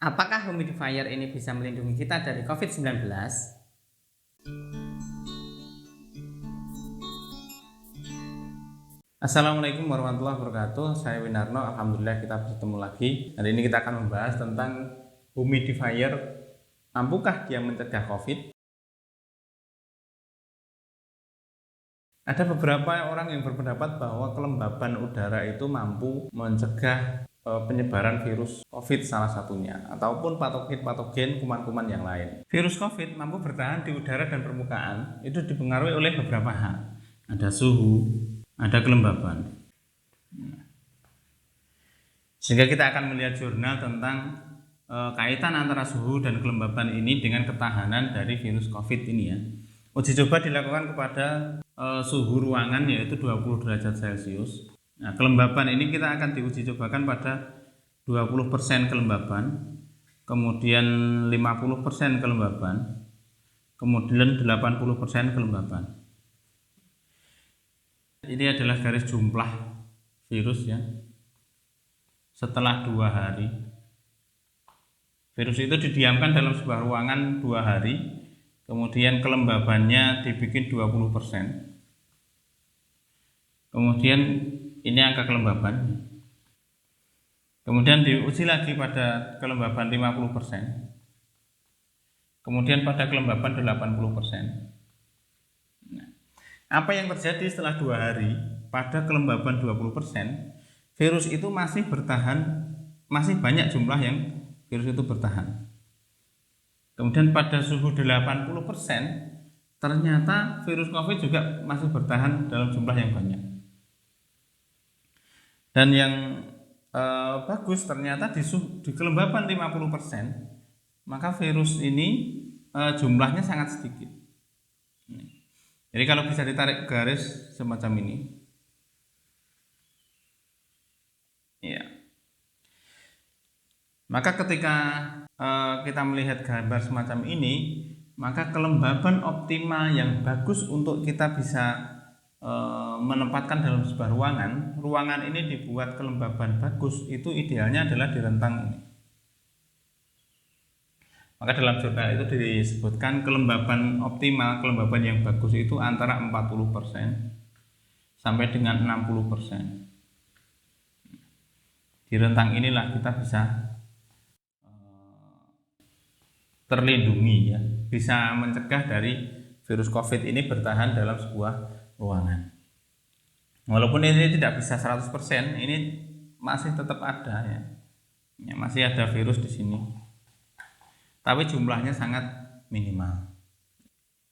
Apakah humidifier ini bisa melindungi kita dari COVID-19? Assalamualaikum warahmatullahi wabarakatuh. Saya Winarno. Alhamdulillah kita bertemu lagi. Hari ini kita akan membahas tentang humidifier. Mampukah dia mencegah COVID? Ada beberapa orang yang berpendapat bahwa kelembaban udara itu mampu mencegah penyebaran virus COVID salah satunya, ataupun patogen-patogen kuman-kuman yang lain. Virus COVID mampu bertahan di udara dan permukaan, itu dipengaruhi oleh beberapa hal. Ada suhu, ada kelembaban. Sehingga kita akan melihat jurnal tentang kaitan antara suhu dan kelembaban ini dengan ketahanan dari virus COVID ini ya. Uji coba dilakukan kepada suhu ruangan yaitu 20 derajat Celcius. Nah, kelembaban ini kita akan diuji cobakan pada 20% kelembaban, kemudian 50% kelembaban, kemudian 80% kelembaban. Ini adalah garis jumlah virus ya. Setelah 2 hari, virus itu didiamkan dalam sebuah ruangan 2 hari, kemudian kelembabannya dibikin 20%. Kemudian ini angka kelembaban. Kemudian diuji lagi pada kelembaban 50%. Kemudian pada kelembaban 80%. Nah, apa yang terjadi setelah 2 hari pada kelembaban 20%, virus itu masih bertahan, masih banyak jumlah yang virus itu bertahan. Kemudian pada suhu 80%, ternyata virus COVID juga masih bertahan dalam jumlah yang banyak. Dan yang bagus ternyata di kelembaban 50%, maka virus ini jumlahnya sangat sedikit. Jadi kalau bisa ditarik garis semacam ini, ya, maka ketika kita melihat gambar semacam ini, maka kelembaban optimal yang bagus untuk kita bisa menempatkan dalam sebuah ruangan ini dibuat kelembaban bagus, itu idealnya adalah di rentang ini. Maka dalam jurnal itu disebutkan kelembaban optimal, kelembaban yang bagus itu antara 40% sampai dengan 60%. Di rentang inilah kita bisa terlindungi ya, bisa mencegah dari virus COVID ini bertahan dalam sebuah ruangan. Walaupun ini tidak bisa 100%, ini masih tetap ada ya. Ya, masih ada virus di sini. Tapi jumlahnya sangat minimal.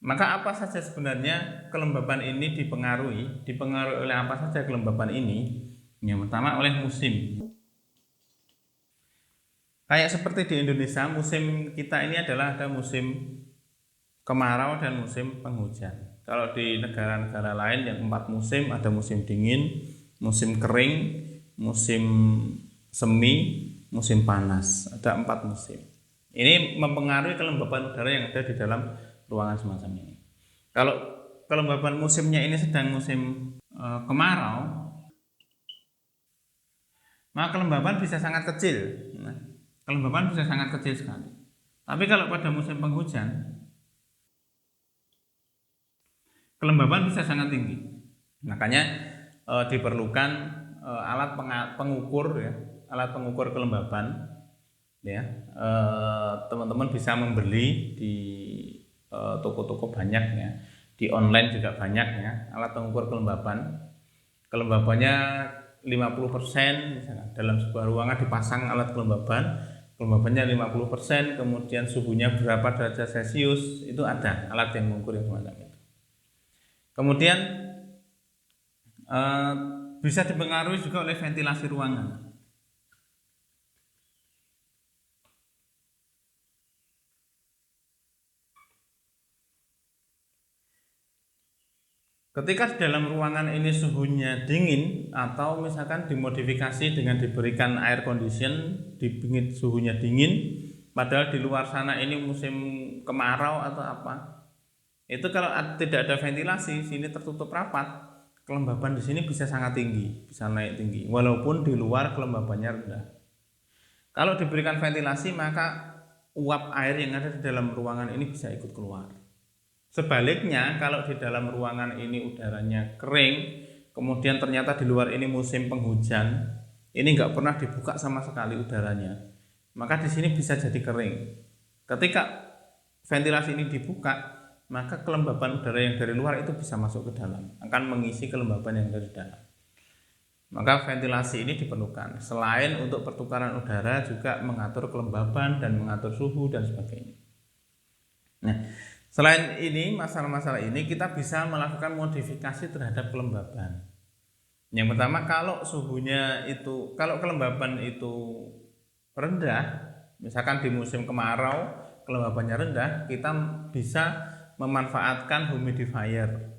Maka apa saja sebenarnya kelembaban ini dipengaruhi? Dipengaruhi oleh apa saja kelembaban ini? Yang pertama oleh musim. Kayak seperti di Indonesia, musim kita ini adalah ada musim kemarau dan musim penghujan. Kalau di negara-negara lain yang 4 musim, ada musim dingin, musim kering, musim semi, musim panas. Ada 4 musim. Ini mempengaruhi kelembaban udara yang ada di dalam ruangan semacam ini. Kalau kelembaban musimnya ini sedang musim kemarau, maka kelembaban bisa sangat kecil. Kelembaban bisa sangat kecil sekali. Tapi kalau pada musim penghujan, kelembaban bisa sangat tinggi. Makanya diperlukan alat pengukur ya, alat pengukur kelembaban ya. Teman-teman bisa membeli di toko-toko banyak ya. Di online juga banyak ya, alat pengukur kelembaban. Kelembabannya 50% misalnya. Dalam sebuah ruangan dipasang alat kelembaban, kelembabannya 50%, kemudian suhunya berapa derajat Celcius, itu ada alat yang mengukur yang semacam itu. Kemudian bisa dipengaruhi juga oleh ventilasi ruangan. Ketika dalam ruangan ini suhunya dingin, atau misalkan dimodifikasi dengan diberikan air condition, dibikin suhunya dingin, padahal di luar sana ini musim kemarau atau apa, itu kalau tidak ada ventilasi, sini tertutup rapat, kelembaban di sini bisa sangat tinggi, bisa naik tinggi, walaupun di luar kelembabannya rendah. Kalau diberikan ventilasi maka uap air yang ada di dalam ruangan ini bisa ikut keluar. Sebaliknya kalau di dalam ruangan ini udaranya kering, kemudian ternyata di luar ini musim penghujan, ini nggak pernah dibuka sama sekali udaranya, maka di sini bisa jadi kering. Ketika ventilasi ini dibuka, maka kelembaban udara yang dari luar itu bisa masuk ke dalam, akan mengisi kelembaban yang dari dalam. Maka ventilasi ini diperlukan. Selain untuk pertukaran udara, juga mengatur kelembaban dan mengatur suhu dan sebagainya. Nah, selain ini, masalah-masalah ini kita bisa melakukan modifikasi terhadap kelembaban. Yang pertama, kalau kelembaban itu rendah, misalkan di musim kemarau kelembabannya rendah, kita bisa memanfaatkan humidifier.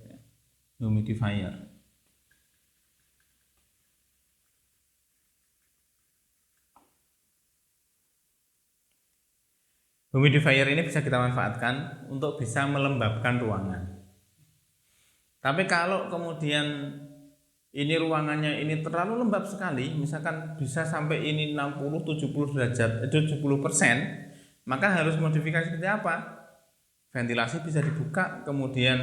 Humidifier ini bisa kita manfaatkan untuk bisa melembabkan ruangan. Tapi kalau kemudian ini ruangannya ini terlalu lembab sekali, misalkan bisa sampai ini 60-70 derajat, 70%, maka harus modifikasi seperti apa? Ventilasi bisa dibuka, kemudian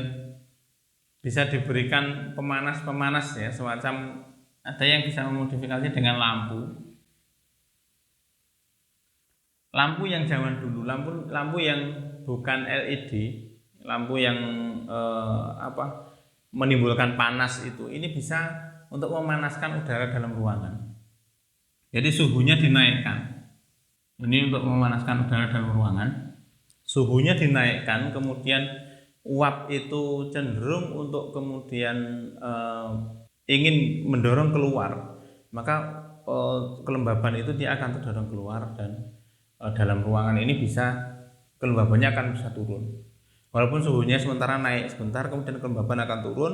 bisa diberikan pemanas ya, semacam ada yang bisa memodifikasi dengan lampu yang zaman dulu, lampu yang bukan LED, lampu yang menimbulkan panas itu, ini bisa untuk memanaskan udara dalam ruangan. Jadi suhunya dinaikkan. Ini untuk memanaskan udara dalam ruangan. Suhunya dinaikkan, kemudian uap itu cenderung untuk kemudian ingin mendorong keluar, maka kelembaban itu dia akan terdorong keluar dan dalam ruangan ini kelembabannya akan bisa turun. Walaupun suhunya sementara naik sebentar, kemudian kelembaban akan turun.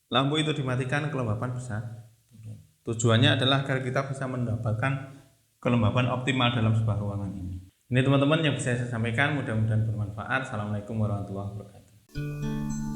Lampu itu dimatikan, kelembaban bisa turun. Tujuannya adalah agar kita bisa mendapatkan kelembaban optimal dalam sebuah ruangan ini. Ini teman-teman yang bisa saya sampaikan, mudah-mudahan bermanfaat. Assalamualaikum warahmatullahi wabarakatuh.